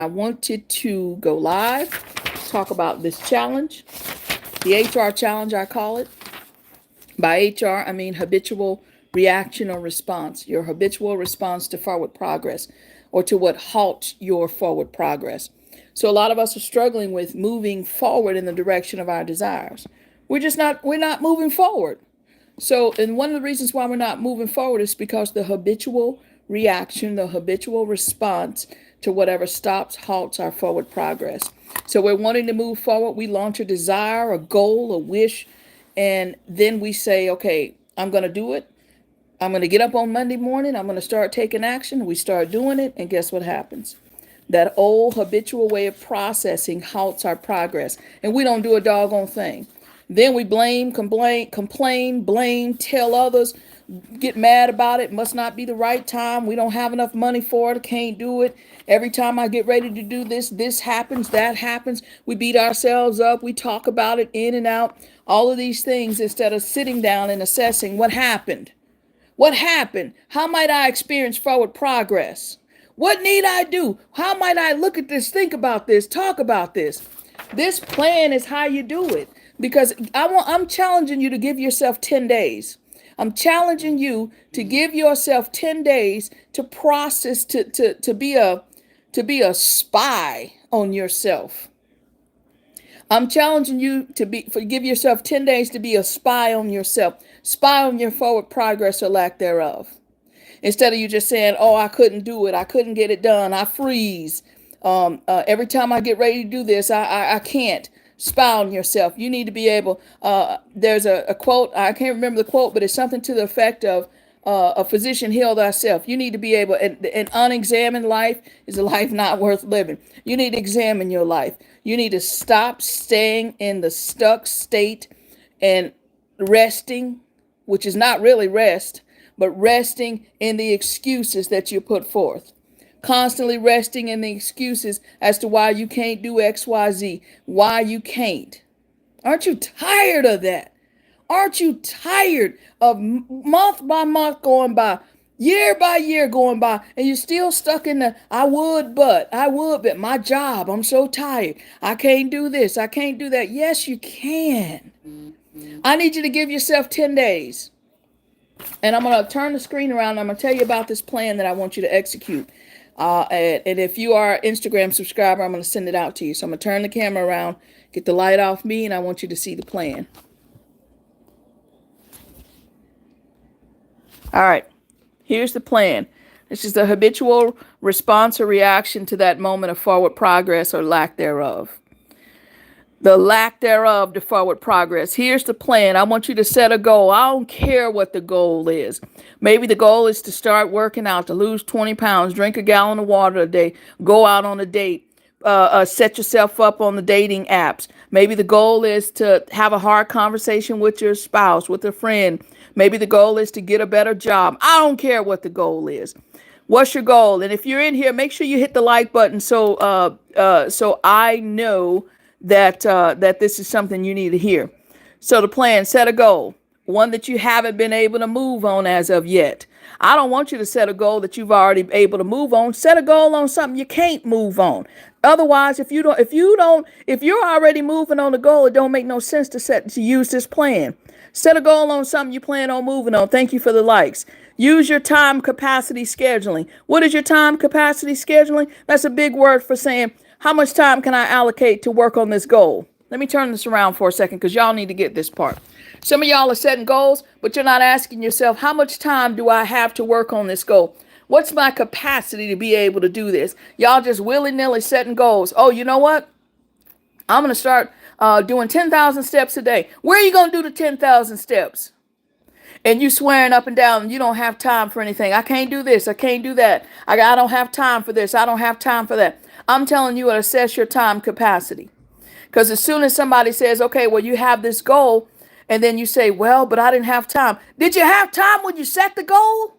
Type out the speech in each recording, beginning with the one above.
I wanted to go live, talk about this challenge, the HR challenge, I call it. By HR, I mean habitual reaction or response, your habitual response to forward progress or to what halts your forward progress. So a lot of us are struggling with moving forward in the direction of our desires. We're not moving forward. So, and one of the reasons why we're not moving forward is because the habitual reaction, the habitual response to whatever stops, halts our forward progress. So, we're wanting to move forward. We launch a desire, a goal, a wish, and then we say, okay, I'm going to do it. I'm going to get up on Monday morning. I'm going to start taking action. We start doing it. And guess what happens? That old habitual way of processing halts our progress. And we don't do a doggone thing. Then we complain, blame, tell others, get mad about it. Must not be the right time. We don't have enough money for it. Can't do it. Every time I get ready to do this, this happens, that happens. We beat ourselves up. We talk about it in and out. All of these things instead of sitting down and assessing what happened. What happened? How might I experience forward progress? What need I do? How might I look at this, think about this, talk about this? This plan is how you do it. Because I'm challenging you to give yourself 10 days. I'm challenging you to give yourself 10 days to process, to be a spy on yourself. I'm challenging you to give yourself 10 days to be a spy on yourself. Spy on your forward progress or lack thereof. Instead of you just saying, oh, I couldn't do it. I couldn't get it done. I freeze. Every time I get ready to do this, I can't. Spy on yourself. You need to be able, there's a quote, I can't remember the quote, but it's something to the effect of, a physician heal thyself. You need to be able, an unexamined life is a life not worth living. You need to examine your life. You need to stop staying in the stuck state and resting, which is not really rest, but resting in the excuses that you put forth. Constantly resting in the excuses as to why you can't do X, Y, Z, why you can't. Aren't you tired of that? Aren't you tired of month by month going by year going by, and you're still stuck in the I would, but my job, I'm so tired. I can't do this. I can't do that. Yes, you can. I need you to give yourself 10 days. And I'm going to turn the screen around. And I'm going to tell you about this plan that I want you to execute. And if you are an Instagram subscriber, I'm going to send it out to you. So I'm going to turn the camera around, get the light off me, and I want you to see the plan. All right, here's the plan. This is the habitual response or reaction to that moment of forward progress or lack thereof. The lack thereof to forward progress. Here's the plan. I want you to set a goal. I don't care what the goal is. Maybe the goal is to start working out, to lose 20 pounds, drink a gallon of water a day, go out on a date, set yourself up on the dating apps. Maybe the goal is to have a hard conversation with your spouse, with a friend. Maybe the goal is to get a better job. I don't care what the goal is. What's your goal? And if you're in here, make sure you hit the like button so I know that this is something you need to hear. So the plan, set a goal, one that you haven't been able to move on as of yet. I don't want you to set a goal that you've already been able to move on. Set a goal on something you can't move on. Otherwise, if you're already moving on the goal, it don't make no sense to use this plan. Set a goal on something you plan on moving on. Thank you for the likes. Use your time capacity scheduling. What is your time capacity scheduling? That's a big word for saying, how much time can I allocate to work on this goal? Let me turn this around for a second because y'all need to get this part. Some of y'all are setting goals, but you're not asking yourself, how much time do I have to work on this goal? What's my capacity to be able to do this? Y'all just willy-nilly setting goals. Oh, you know what? I'm going to start doing 10,000 steps a day. Where are you going to do the 10,000 steps? And you swearing up and down, you don't have time for anything. I can't do this. I can't do that. I don't have time for this. I don't have time for that. I'm telling you to assess your time capacity. Because as soon as somebody says, okay, well, you have this goal, and then you say, well, but I didn't have time. Did you have time when you set the goal?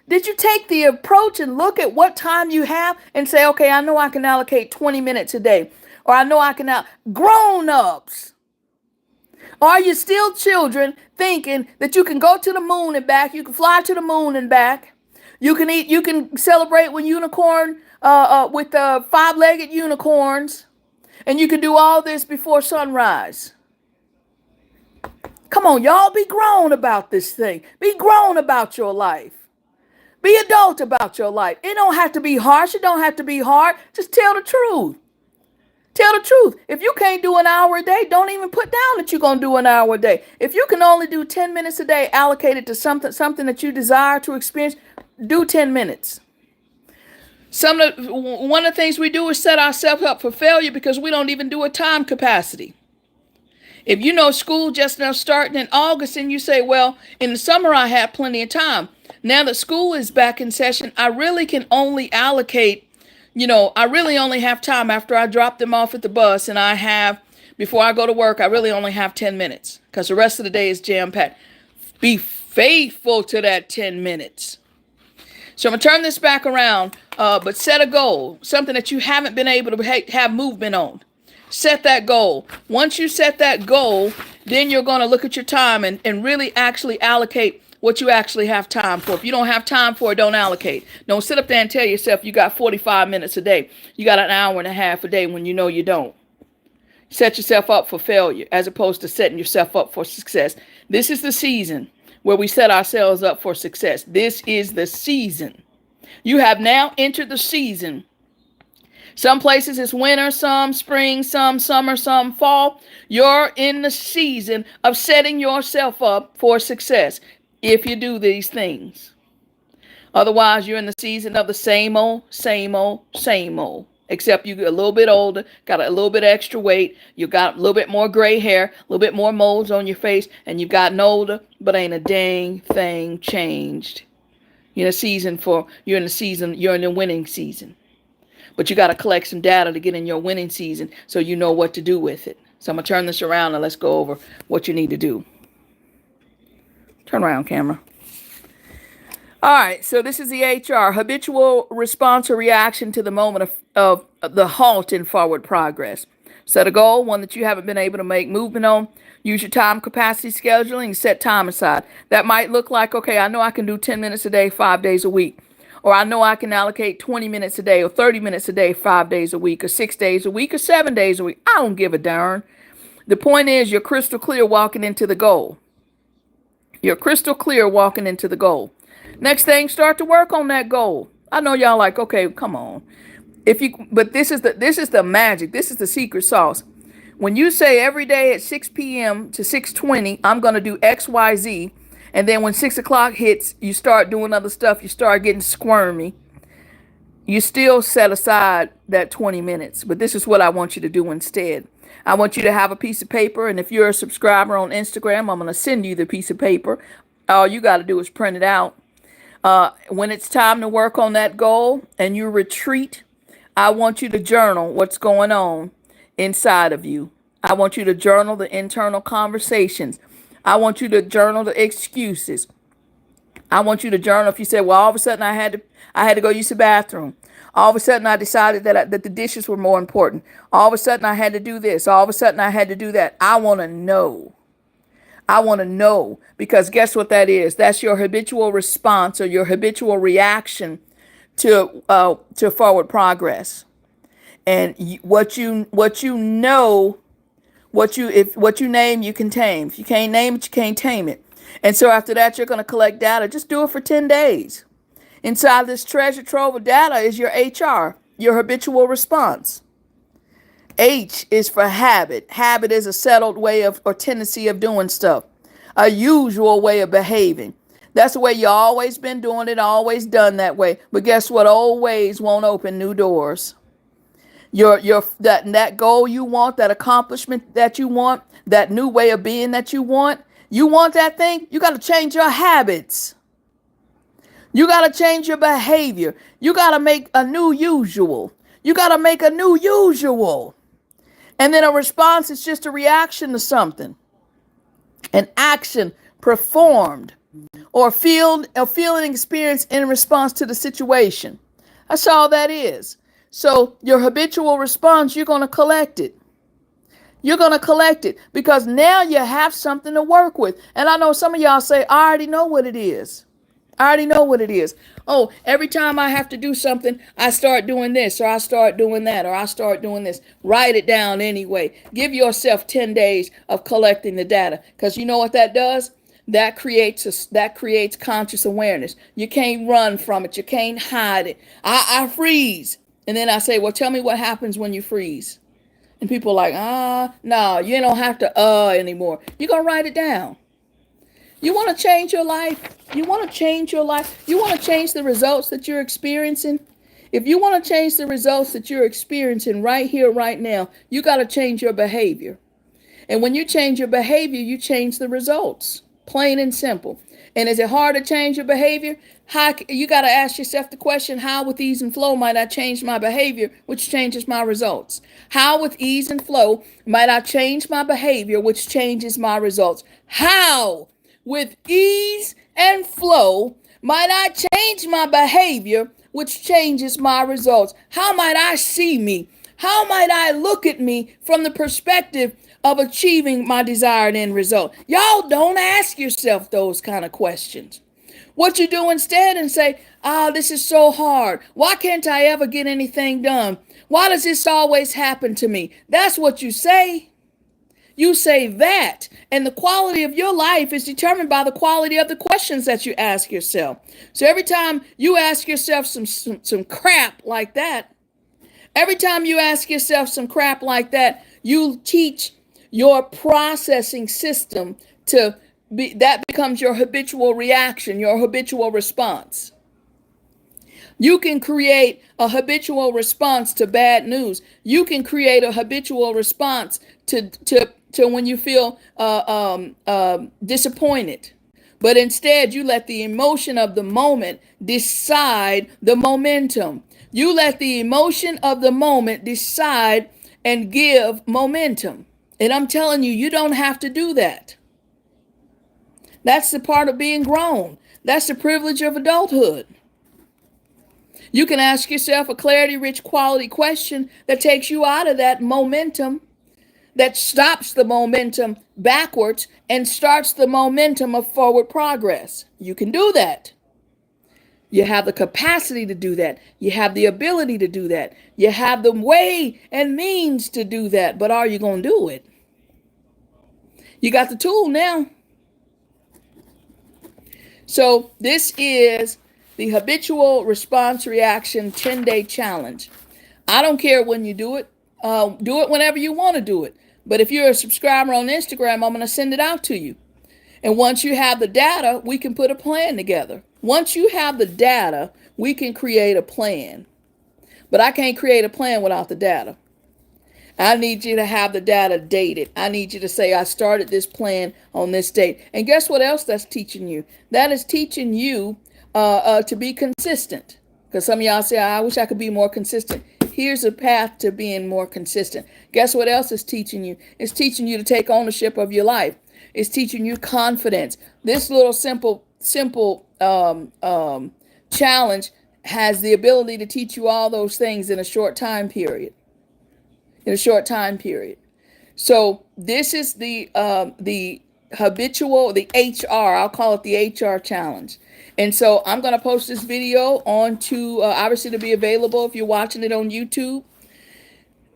Did you take the approach and look at what time you have and say, okay, I know I can allocate 20 minutes a day, or I know I can grown-ups. Are you still children thinking that you can go to the moon and back? You can fly to the moon and back. You can celebrate when unicorn with the five-legged unicorns, and you can do all this before sunrise. Come on, y'all, be grown about this thing. Be grown about your life. Be adult about your life. It don't have to be harsh. It don't have to be hard. Just tell the truth. Tell the truth. If you can't do an hour a day, don't even put down that you're going to do an hour a day. If you can only do 10 minutes a day allocated to something that you desire to experience, do 10 minutes. One of the things we do is set ourselves up for failure because we don't even do a time capacity. If you know school just now starting in August and you say, well, in the summer I have plenty of time. Now that school is back in session, I really can only allocate, I really only have time after I drop them off at the bus and before I go to work, I really only have 10 minutes because the rest of the day is jam-packed. Be faithful to that 10 minutes. So I'm going to turn this back around, but set a goal, something that you haven't been able to have movement on. Set that goal. Once you set that goal, then you're going to look at your time and really actually allocate what you actually have time for. If you don't have time for it, don't allocate. Don't sit up there and tell yourself you got 45 minutes a day. You got an hour and a half a day when you know you don't. Set yourself up for failure as opposed to setting yourself up for success. This is the season where we set ourselves up for success. This is the season. You have now entered the season. Some places it's winter, some spring, some summer, some fall. You're in the season of setting yourself up for success if you do these things. Otherwise, you're in the season of the same old, same old, same old. Except you get a little bit older, got a little bit extra weight, you got a little bit more gray hair, a little bit more moles on your face, and you've gotten older, but ain't a dang thing changed. You're in the winning season. But you got to collect some data to get in your winning season so you know what to do with it. So I'm going to turn this around and let's go over what you need to do. Turn around, camera. All right, so this is the HR, habitual response or reaction to the moment of the halt in forward progress. Set a goal, one that you haven't been able to make movement on. Use your time capacity scheduling, set time aside. That might look like, okay, I know I can do 10 minutes a day, 5 days a week. Or I know I can allocate 20 minutes a day or 30 minutes a day, 5 days a week or 6 days a week or 7 days a week. I don't give a darn. The point is you're crystal clear walking into the goal. You're crystal clear walking into the goal. Next thing, start to work on that goal. I know y'all like, okay, come on. But this is the magic. This is the secret sauce. When you say every day at 6 p.m. to 6:20, I'm going to do X, Y, Z. And then when 6 o'clock hits, you start doing other stuff. You start getting squirmy. You still set aside that 20 minutes. But this is what I want you to do instead. I want you to have a piece of paper. And if you're a subscriber on Instagram, I'm going to send you the piece of paper. All you got to do is print it out. When it's time to work on that goal and you retreat, I want you to journal what's going on inside of you. I want you to journal the internal conversations. I want you to journal the excuses. I want you to journal if you say, well, all of a sudden I had to go use the bathroom. All of a sudden I decided that the dishes were more important. All of a sudden I had to do this. All of a sudden I had to do that. I want to know. I want to know, because guess what that is? That's your habitual response or your habitual reaction to forward progress. And what you know, what you name, you can tame. If you can't name it, you can't tame it. And so after that, you're going to collect data. Just do it for 10 days. Inside this treasure trove of data is your HR, your habitual response. H is for habit. Habit is a settled way of or tendency of doing stuff, a usual way of behaving. That's the way you always been doing it, always done that way. But guess what? Old ways won't open new doors. That goal you want, that accomplishment that you want, that new way of being that you want that thing, you got to change your habits. You got to change your behavior. You got to make a new usual. You got to make a new usual. And then a response is just a reaction to something. An action performed or feeling experienced in response to the situation. That's all that is. So your habitual response, you're going to collect it. You're going to collect it because now you have something to work with. And I know some of y'all say, I already know what it is. I already know what it is. Oh, every time I have to do something, I start doing this, or I start doing that, or I start doing this. Write it down anyway. Give yourself 10 days of collecting the data, because you know what that does? That creates conscious awareness. You can't run from it. You can't hide it. I freeze. And then I say, well, tell me what happens when you freeze. And people are like, no, you don't have to anymore. You're going to write it down. You want to change your life? You want to change your life? You want to change the results that you're experiencing? If you want to change the results that you're experiencing right here, right now, you got to change your behavior. And when you change your behavior, you change the results. Plain and simple. And is it hard to change your behavior? You got to ask yourself the question, how with ease and flow might I change my behavior, which changes my results? How with ease and flow might I change my behavior, which changes my results? How with ease and flow might I change my behavior, which changes my results? How might I see me? How might I look at me from the perspective of achieving my desired end result? Y'all don't ask yourself those kind of questions. What you do instead and say, this is so hard. Why can't I ever get anything done? Why does this always happen to me? That's what you say. You say that. And the quality of your life is determined by the quality of the questions that you ask yourself. So every time you ask yourself some crap like that, every time you ask yourself some crap like that, you teach your processing system that becomes your habitual reaction, your habitual response. You can create a habitual response to bad news. You can create a habitual response to when you feel disappointed. But instead, you let the emotion of the moment decide the momentum. You let the emotion of the moment decide and give momentum. And I'm telling you, you don't have to do that. That's the part of being grown. That's the privilege of adulthood. You can ask yourself a clarity-rich quality question that takes you out of that momentum, that stops the momentum backwards and starts the momentum of forward progress. You can do that. You have the capacity to do that. You have the ability to do that. You have the way and means to do that. But are you going to do it? You got the tool now. So this is the habitual response reaction 10-day challenge. I don't care when you do it. Do it whenever you want to do it. But if you're a subscriber on Instagram, I'm going to send it out to you. And once you have the data, we can put a plan together. Once you have the data, we can create a plan. But I can't create a plan without the data. I need you to have the data dated. I need you to say, I started this plan on this date. And guess what else that's teaching you? That is teaching you to be consistent. Because some of y'all say, I wish I could be more consistent. Here's a path to being more consistent. Guess what else is teaching you? It's teaching you to take ownership of your life. It's teaching you confidence. This little simple challenge has the ability to teach you all those things in a short time period. So this is the habitual, the HR, I'll call it the HR challenge. And so I'm going to post this video onto, obviously to be available if you're watching it on YouTube,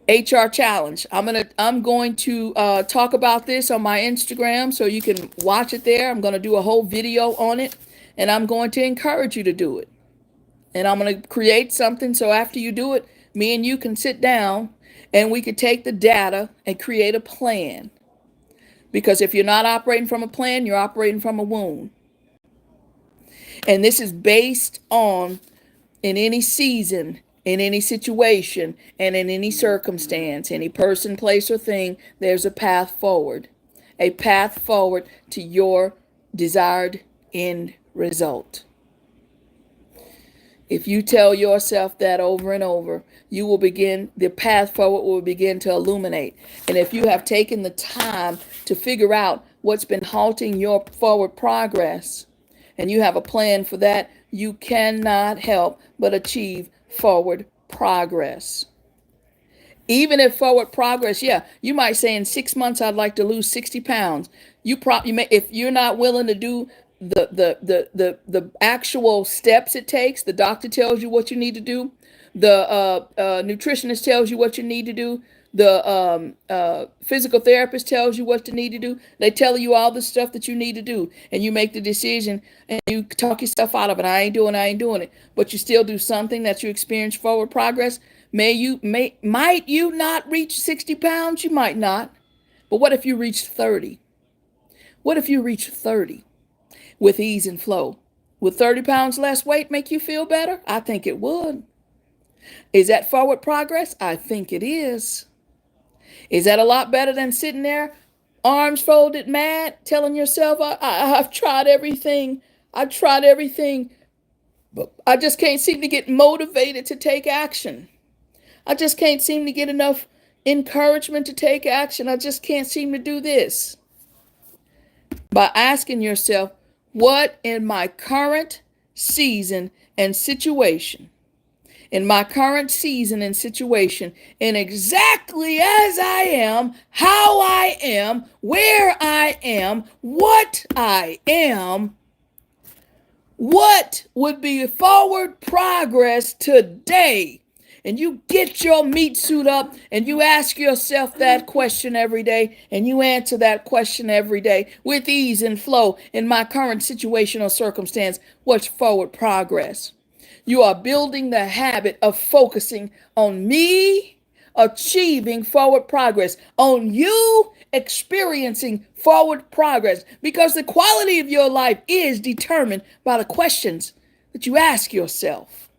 HR challenge. I'm going to talk about this on my Instagram so you can watch it there. I'm going to do a whole video on it, and I'm going to encourage you to do it. And I'm going to create something so after you do it, me and you can sit down and we could take the data and create a plan. Because if you're not operating from a plan, you're operating from a wound. And this is based on, in any season, in any situation, and in any circumstance, any person, place, or thing, there's a path forward. A path forward to your desired end result. If you tell yourself that over and over, the path forward will begin to illuminate. And if you have taken the time to figure out what's been halting your forward progress, and you have a plan for that, you cannot help but achieve forward progress. Even if forward progress, you might say in 6 months, I'd like to lose 60 pounds. If you're not willing to do the actual steps it takes. The doctor tells you what you need to do. The nutritionist tells you what you need to do. The physical therapist tells you what you need to do. They tell you all the stuff that you need to do, and you make the decision and you talk yourself out of it. I ain't doing it. But you still do something that you experience forward progress. Might you not reach 60 pounds? You might not. But what if you reach 30? What if you reach 30 with ease and flow? Would 30 pounds less weight make you feel better? I think it would. Is that forward progress? I think it is. Is that a lot better than sitting there, arms folded, mad, telling yourself, I've tried everything. I've tried everything, but I just can't seem to get motivated to take action. I just can't seem to get enough encouragement to take action. I just can't seem to do this. By asking yourself, what in my current season and situation, and exactly as I am, how I am, where I am, what I am, what would be forward progress today? And you get your meat suit up and you ask yourself that question every day, and you answer that question every day with ease and flow. In my current situation or circumstance, what's forward progress? You are building the habit of focusing on me achieving forward progress, on you experiencing forward progress, because the quality of your life is determined by the questions that you ask yourself.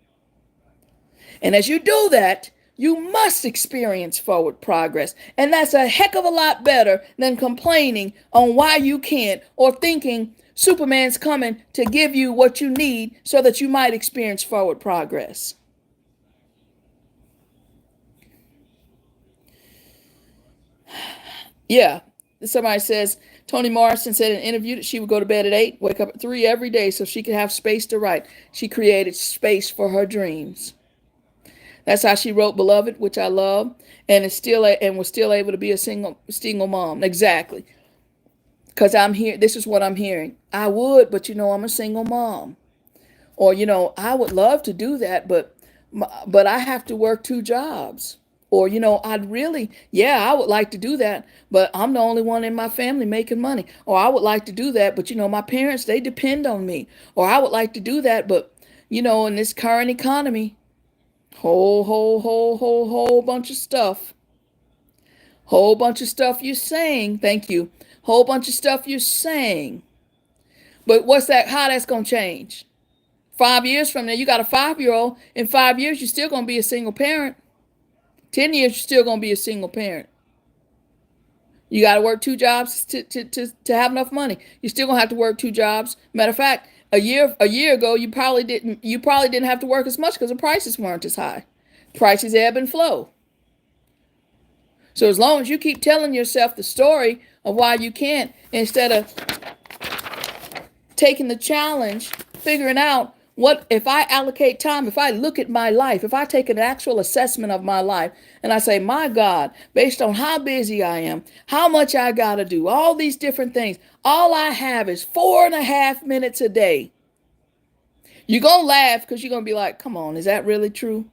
And as you do that, you must experience forward progress. And that's a heck of a lot better than complaining on why you can't, or thinking Superman's coming to give you what you need so that you might experience forward progress. Yeah. Somebody says, Toni Morrison said in an interview that she would go to bed at 8, wake up at 3 every day so she could have space to write. She created space for her dreams. That's how she wrote Beloved, which I love, and was still able to be a single mom. Exactly. Because I'm here. This is what I'm hearing. I would, but I'm a single mom. Or, I would love to do that, but I have to work 2 jobs. Or, I would like to do that, but I'm the only one in my family making money. Or I would like to do that, but, my parents, they depend on me. Or I would like to do that, but, in this current economy, whole bunch of stuff. Whole bunch of stuff you're saying. Thank you. Whole bunch of stuff you're saying. But how that's going to change? 5 years from now, you got a 5-year-old. In 5 years, you're still going to be a single parent. 10 years, you're still going to be a single parent. You got to work 2 jobs to have enough money. You're still going to have to work 2 jobs. Matter of fact, a year ago, you probably didn't have to work as much because the prices weren't as high. Prices ebb and flow. So as long as you keep telling yourself the story of why you can't, instead of taking the challenge, figuring out what if I allocate time, if I look at my life, if I take an actual assessment of my life, and I say, my God, based on how busy I am, how much I got to do, all these different things, all I have is 4.5 minutes a day. You're going to laugh because you're going to be like, come on, is that really true?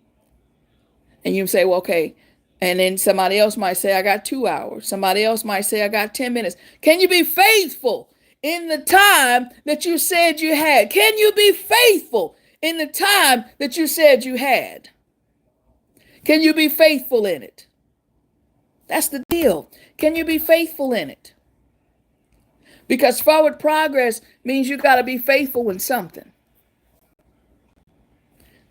And you say, well, okay. And then somebody else might say, I got 2 hours. Somebody else might say, I got 10 minutes. Can you be faithful in the time that you said you had? Can you be faithful in the time that you said you had? Can you be faithful in it? That's the deal. Can you be faithful in it? Because forward progress means you got to be faithful in something.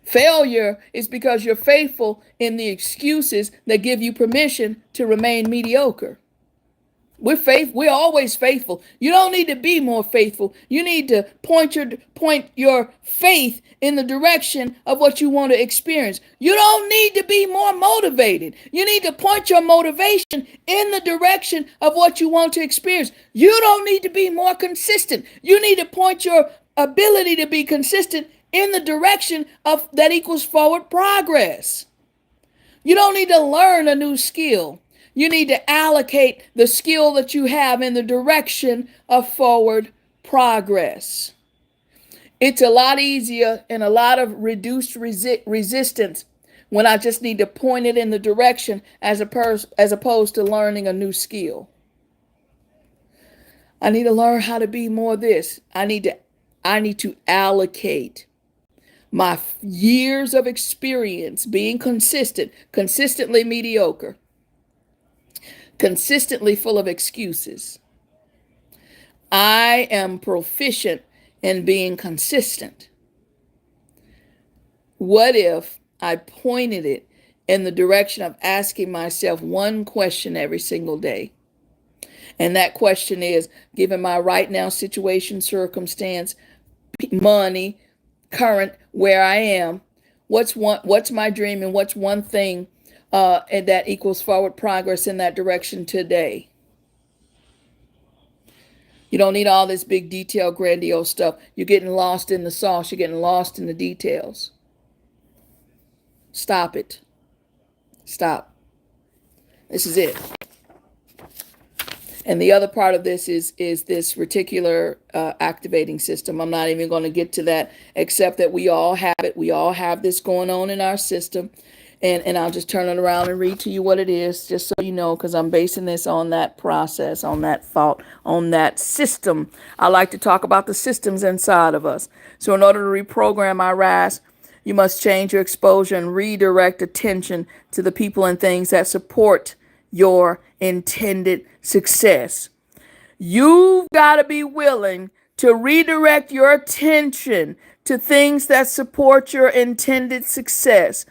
Failure is because you're faithful in the excuses that give you permission to remain mediocre. We're always faithful. You don't need to be more faithful. You need to point your faith in the direction of what you want to experience. You don't need to be more motivated. You need to point your motivation in the direction of what you want to experience. You don't need to be more consistent. You need to point your ability to be consistent in the direction of that equals forward progress. You don't need to learn a new skill. You need to allocate the skill that you have in the direction of forward progress. It's a lot easier and a lot of reduced resistance when I just need to point it in the direction as opposed to learning a new skill. I need to learn how to be more this. I need to allocate my years of experience being consistent, consistently mediocre, consistently full of excuses. I am proficient in being consistent. What if I pointed it in the direction of asking myself one question every single day? And that question is, given my right now situation, circumstance, money, current, where I am, what's my dream, and what's one thing and that equals forward progress in that direction today? You don't need all this big detail, grandiose stuff. You're getting lost in the sauce. You're getting lost in the details. Stop it. Stop. This is it. And the other part of this is this reticular activating system. I'm not even going to get to that, except that we all have it. We all have this going on in our system. And I'll just turn it around and read to you what it is, just so you know, because I'm basing this on that process, on that thought, on that system. I like to talk about the systems inside of us. So in order to reprogram our RAS, you must change your exposure and redirect attention to the people and things that support your intended success. You've got to be willing to redirect your attention to things that support your intended success.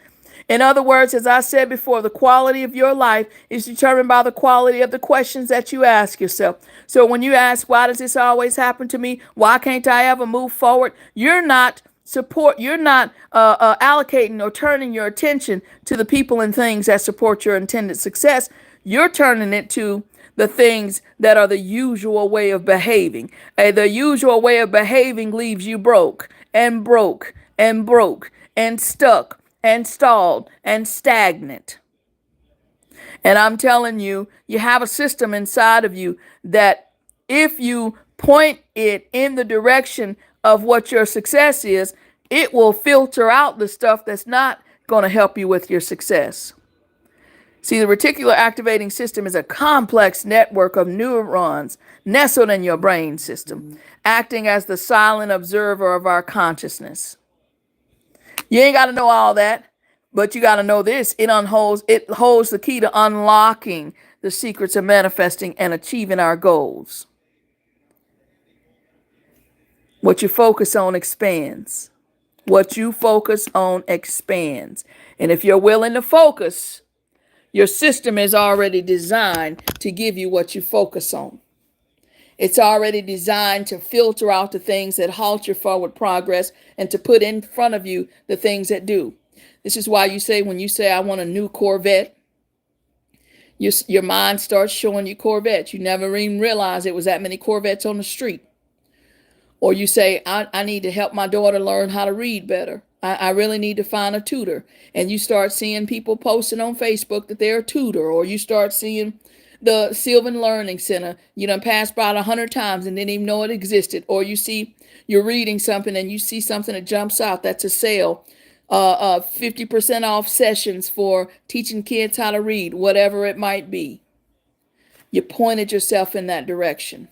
In other words, as I said before, the quality of your life is determined by the quality of the questions that you ask yourself. So when you ask, why does this always happen to me? Why can't I ever move forward? You're not allocating or turning your attention to the people and things that support your intended success. You're turning it to the things that are the usual way of behaving. The usual way of behaving leaves you broke and broke and broke and stuck and stalled and stagnant. And I'm telling you, you have a system inside of you that if you point it in the direction of what your success is, it will filter out the stuff that's not going to help you with your success. See, the reticular activating system is a complex network of neurons nestled in your brain system, acting as the silent observer of our consciousness. You ain't got to know all that, but you got to know this. It holds the key to unlocking the secrets of manifesting and achieving our goals. What you focus on expands. What you focus on expands. And if you're willing to focus, your system is already designed to give you what you focus on. It's already designed to filter out the things that halt your forward progress and to put in front of you the things that do. This is why when you say, I want a new Corvette, your mind starts showing you Corvettes. You never even realized it was that many Corvettes on the street. Or you say, I need to help my daughter learn how to read better. I really need to find a tutor. And you start seeing people posting on Facebook that they're a tutor. Or you start seeing the Sylvan Learning Center, you done passed by it 100 times and didn't even know it existed. Or you're reading something and you see something that jumps out. That's a sale. 50% off sessions for teaching kids how to read, whatever it might be. You pointed yourself in that direction.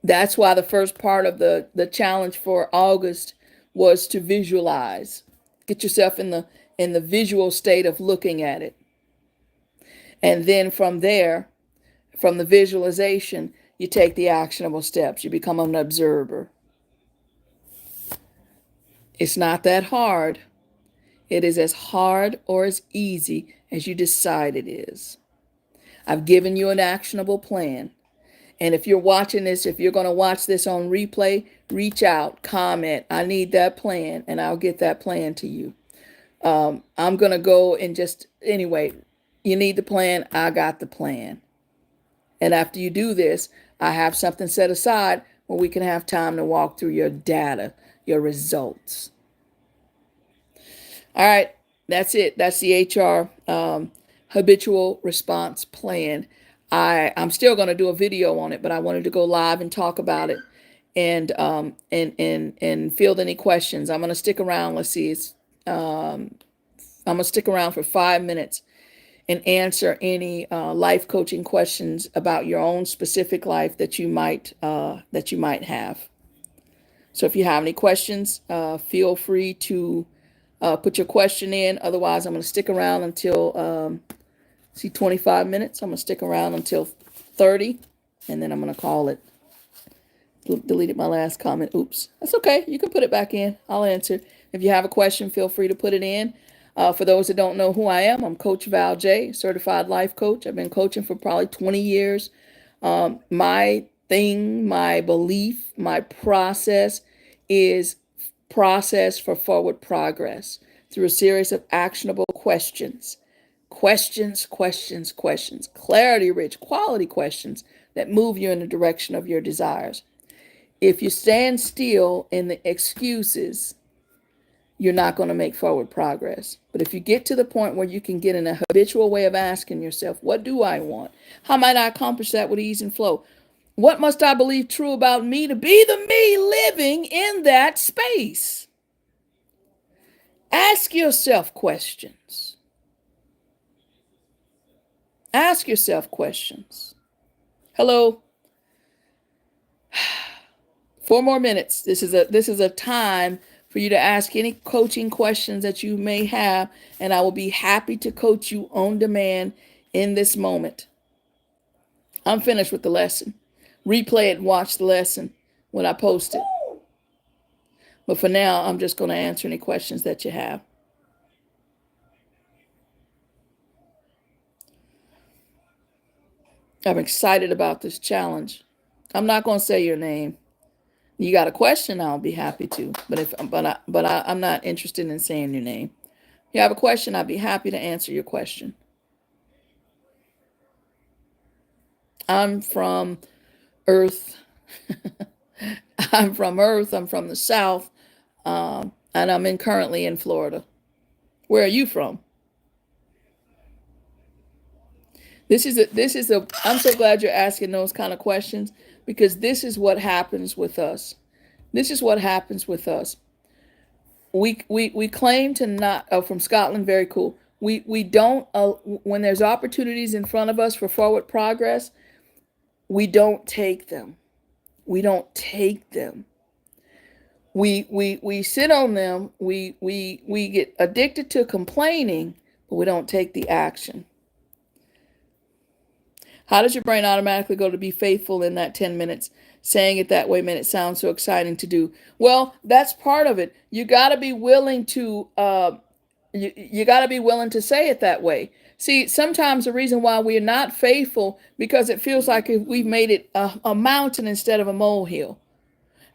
That's why the first part of the challenge for August was to visualize. Get yourself in the visual state of looking at it. And then from there, from the visualization, you take the actionable steps. You become an observer. It's not that hard. It is as hard or as easy as you decide it is. I've given you an actionable plan. And if you're watching this, if you're going to watch this on replay, reach out, comment, I need that plan, and I'll get that plan to you. I'm going to go and anyway, you need the plan, I got the plan. And after you do this, I have something set aside where we can have time to walk through your data, your results. All right, that's it. That's the HR habitual response plan. I'm still going to do a video on it, but I wanted to go live and talk about it and field any questions. I'm going to stick around. Let's see. I'm going to stick around for 5 minutes and answer any life coaching questions about your own specific life that you might have. So if you have any questions, feel free to put your question in. Otherwise, I'm going to stick around until 25 minutes. I'm going to stick around until 30, and then I'm going to call it. Deleted my last comment. Oops. That's okay. You can put it back in. I'll answer. If you have a question, feel free to put it in. For those that don't know who I am, I'm CoachValJ, certified life coach. I've been coaching for probably 20 years. My thing, my belief, my process is process for forward progress through a series of actionable questions. Questions, clarity rich, quality questions that move you in the direction of your desires. If you stand still in the excuses, you're not going to make forward progress. But if you get to the point where you can get in a habitual way of asking yourself, what do I want? How might I accomplish that with ease and flow? What must I believe true about me to be the me living in that space? Ask yourself questions. Ask yourself questions. Hello. 4 more minutes. This is a time for you to ask any coaching questions that you may have, and I will be happy to coach you on demand in this moment. I'm finished with the lesson. Replay it and watch the lesson when I post it. But for now, I'm just going to answer any questions that you have. I'm excited about this challenge. I'm not going to say your name. You got a question, I'll be happy to. I'm not interested in saying your name. If you have a question, I'd be happy to answer your question. I'm from Earth. I'm from Earth. I'm from the South, and I'm currently in Florida. Where are you from? I'm so glad you're asking those kind of questions, because this is what happens with us. This is what happens with us. We claim to not, from Scotland, very cool. We don't, when there's opportunities in front of us for forward progress, we don't take them. We don't take them. We sit on them. We get addicted to complaining, but we don't take the action. How does your brain automatically go to be faithful in that 10 minutes? Saying it that way, man, it sounds so exciting to do. Well, that's part of it. You got to be willing to you got to be willing to say it that way. See, sometimes the reason why we're not faithful, because it feels like if we've made it a mountain instead of a molehill.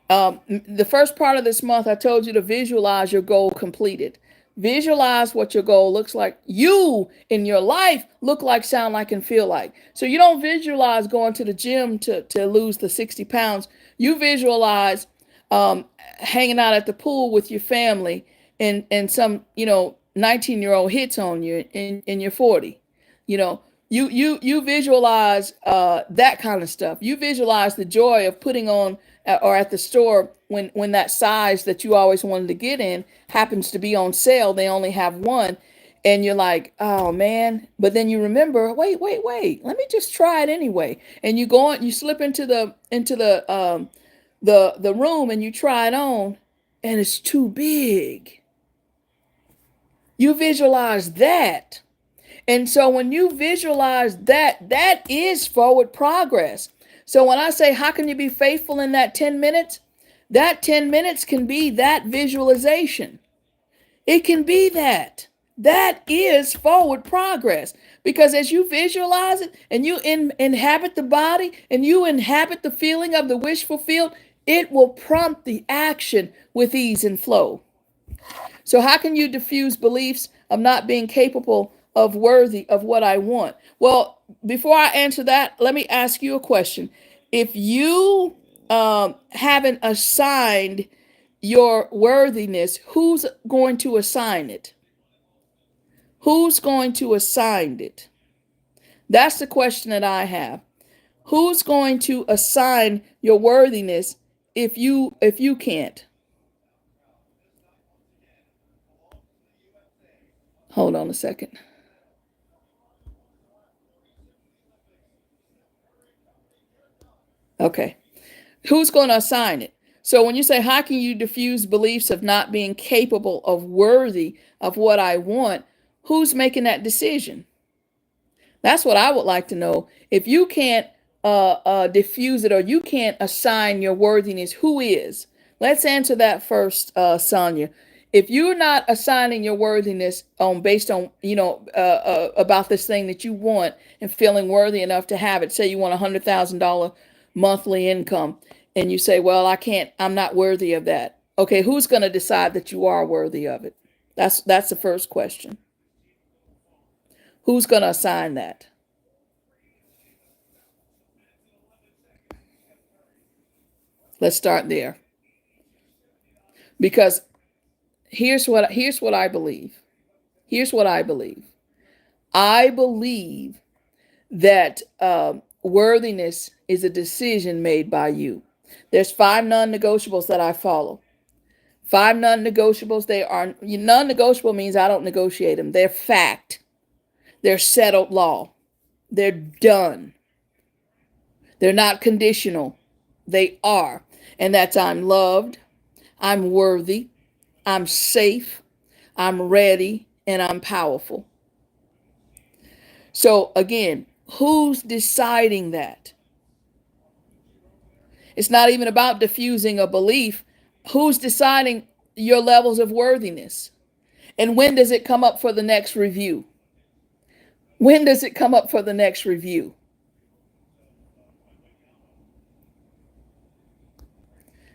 The first part of this month, I told you to visualize your goal completed. Visualize what your goal looks like. You in your life look like, sound like, and feel like. So you don't visualize going to the gym to lose the 60 pounds. You visualize hanging out at the pool with your family, and some 19-year-old hits on you in your 40. You visualize that kind of stuff. You visualize the joy of putting on or at the store when that size that you always wanted to get in happens to be on sale. They only have one, and you're like, oh man. But then you remember, wait, let me just try it anyway. And you go on, you slip into the room and you try it on, and it's too big. You visualize that. And so when you visualize that, that is forward progress. So when I say, how can you be faithful in that 10 minutes? That 10 minutes can be that visualization. It can be that. That is forward progress. Because as you visualize it and you inhabit the body and you inhabit the feeling of the wish fulfilled, it will prompt the action with ease and flow. So how can you diffuse beliefs of not being capable of worthy of what I want? Well, before I answer that, let me ask you a question. If you haven't assigned your worthiness, who's going to assign it? Who's going to assign it? That's the question that I have. Who's going to assign your worthiness if you can't? Hold on a second. Okay. Who's going to assign it? So when you say, how can you diffuse beliefs of not being capable of worthy of what I want? Who's making that decision? That's what I would like to know. If you can't diffuse it, or you can't assign your worthiness, who is? Let's answer that first, Sonia. If you're not assigning your worthiness based on about this thing that you want and feeling worthy enough to have it, say you want $100,000 monthly income, and you say, "Well, I can't. I'm not worthy of that." Okay, who's going to decide that you are worthy of it? That's the first question. Who's going to assign that? Let's start there. Because here's what I believe. Here's what I believe. I believe that worthiness is a decision made by you. There's 5 non-negotiables that I follow. 5 non-negotiables. They are non-negotiable means I don't negotiate them. They're fact. They're settled law. They're done. They're not conditional. They are. And that's I'm loved, I'm worthy, I'm safe, I'm ready, and I'm powerful. So again, who's deciding that? It's not even about diffusing a belief. Who's deciding your levels of worthiness? And when does it come up for the next review? When does it come up for the next review?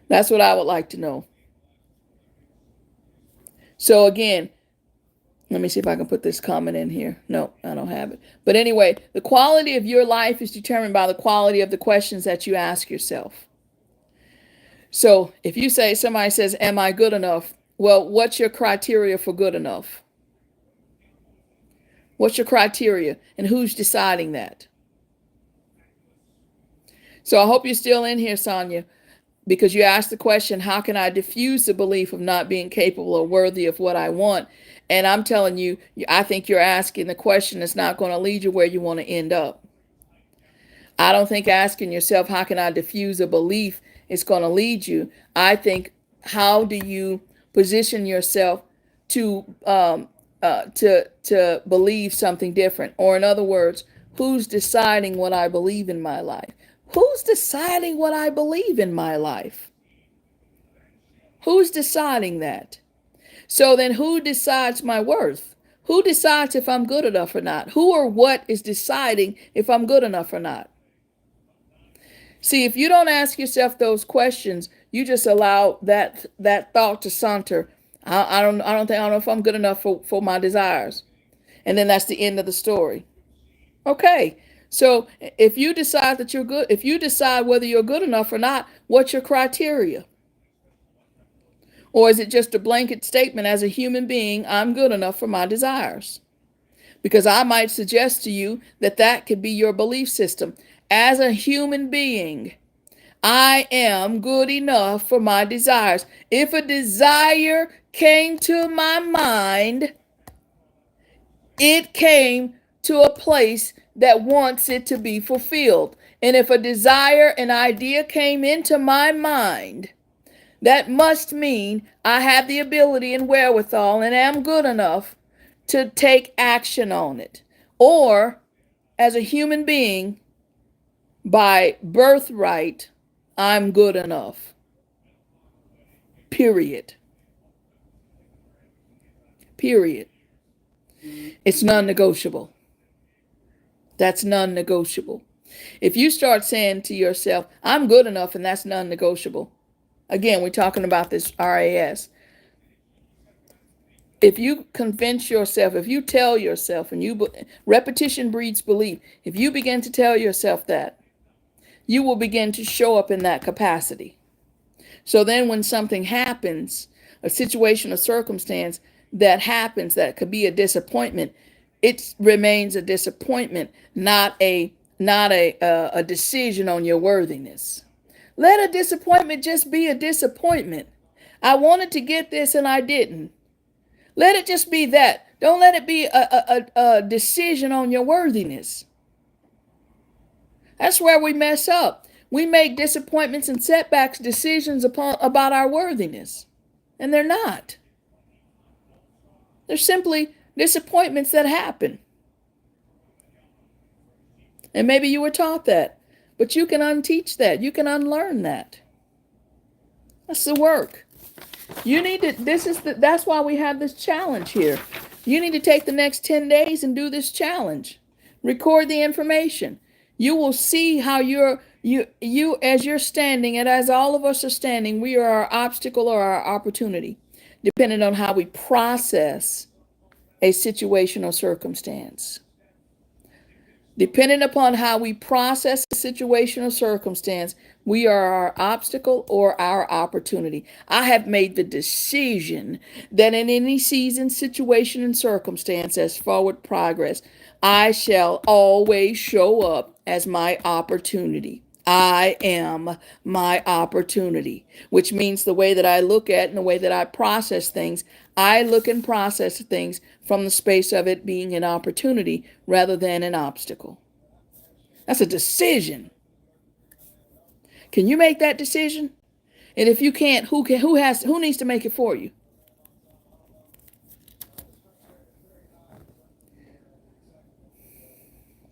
That's what I would like to know. So again, let me see if I can put this comment in here. No, I don't have it. But anyway, the quality of your life is determined by the quality of the questions that you ask yourself. So if you say, somebody says, am I good enough? Well, what's your criteria for good enough? What's your criteria? And who's deciding that? So I hope you're still in here, Sonia, because you asked the question, how can I diffuse the belief of not being capable or worthy of what I want? And I'm telling you, I think you're asking the question that's not going to lead you where you want to end up. I don't think asking yourself, how can I diffuse a belief, is going to lead you. I think, how do you position yourself to to believe something different? Or in other words, who's deciding what I believe in my life? Who's deciding what I believe in my life? Who's deciding that? So then who decides my worth? Who decides if I'm good enough or not? Who or what is deciding if I'm good enough or not? See, if you don't ask yourself those questions, you just allow that thought to saunter. I don't know if I'm good enough for my desires. And then that's the end of the story. Okay. So if you decide that you're good, if you decide whether you're good enough or not, what's your criteria? Or is it just a blanket statement, as a human being, I'm good enough for my desires? Because I might suggest to you that that could be your belief system. As a human being, I am good enough for my desires. If a desire came to my mind, it came to a place that wants it to be fulfilled. And if a desire, an idea came into my mind, that must mean I have the ability and wherewithal and am good enough to take action on it. Or, as a human being, by birthright, I'm good enough. Period. Period. It's non-negotiable. That's non-negotiable. If you start saying to yourself, I'm good enough, and that's non-negotiable. Again, we're talking about this RAS. If you convince yourself, if you tell yourself, and repetition breeds belief, if you begin to tell yourself that, you will begin to show up in that capacity. So then when something happens, a situation or circumstance that happens that could be a disappointment, it remains a disappointment, not a decision on your worthiness. Let a disappointment just be a disappointment. I wanted to get this and I didn't. Let it just be that. Don't let it be a decision on your worthiness. That's where we mess up. We make disappointments and setbacks decisions about our worthiness. And they're not. They're simply disappointments that happen. And maybe you were taught that. But you can unteach that. You can unlearn that. That's the work. You need to, that's why we have this challenge here. You need to take the next 10 days and do this challenge. Record the information. You will see how you as you're standing, and as all of us are standing, we are our obstacle or our opportunity, depending on how we process a situation or circumstance. Depending upon how we process a situation or circumstance, we are our obstacle or our opportunity. I have made the decision that in any season, situation, and circumstance as forward progress, I shall always show up as my opportunity. I am my opportunity, which means the way that I look at and the way that I process things, I look and process things from the space of it being an opportunity rather than an obstacle. That's a decision. Can you make that decision? And if you can't, who needs to make it for you?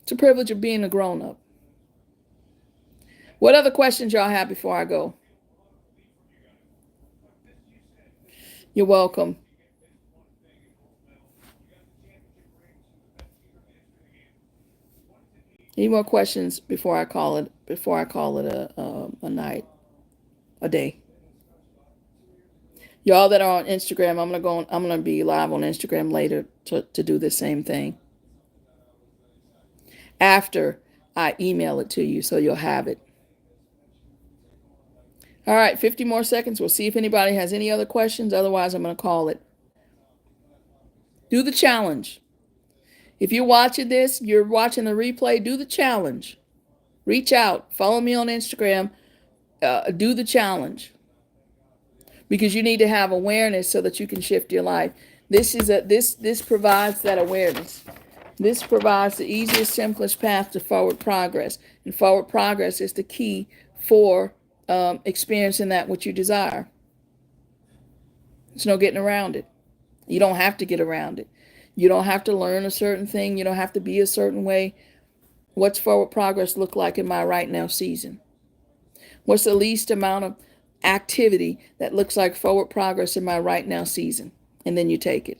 It's a privilege of being a grown-up. What other questions y'all have before I go? You're welcome. Any more questions before I call it a night, a day? Y'all that are on Instagram, I'm gonna be live on Instagram later to do the same thing. After I email it to you, so you'll have it. All right, 50 more seconds. We'll see if anybody has any other questions. Otherwise, I'm going to call it. Do the challenge. If you're watching this, you're watching the replay, do the challenge. Reach out. Follow me on Instagram. Do the challenge. Because you need to have awareness so that you can shift your life. This provides that awareness. This provides the easiest, simplest path to forward progress. And forward progress is the key for experiencing that which you desire. There's no getting around it. You don't have to get around it. You don't have to learn a certain thing. You don't have to be a certain way. What's forward progress look like in my right now season? What's the least amount of activity that looks like forward progress in my right now season? And then you take it.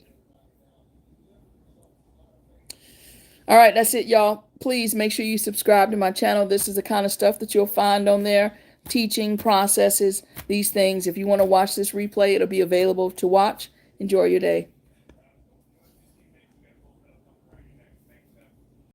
All right, that's it, y'all. Please make sure you subscribe to my channel. This is the kind of stuff that you'll find on there. Teaching processes, these things. If you want to watch this replay, it'll be available to watch. Enjoy your day.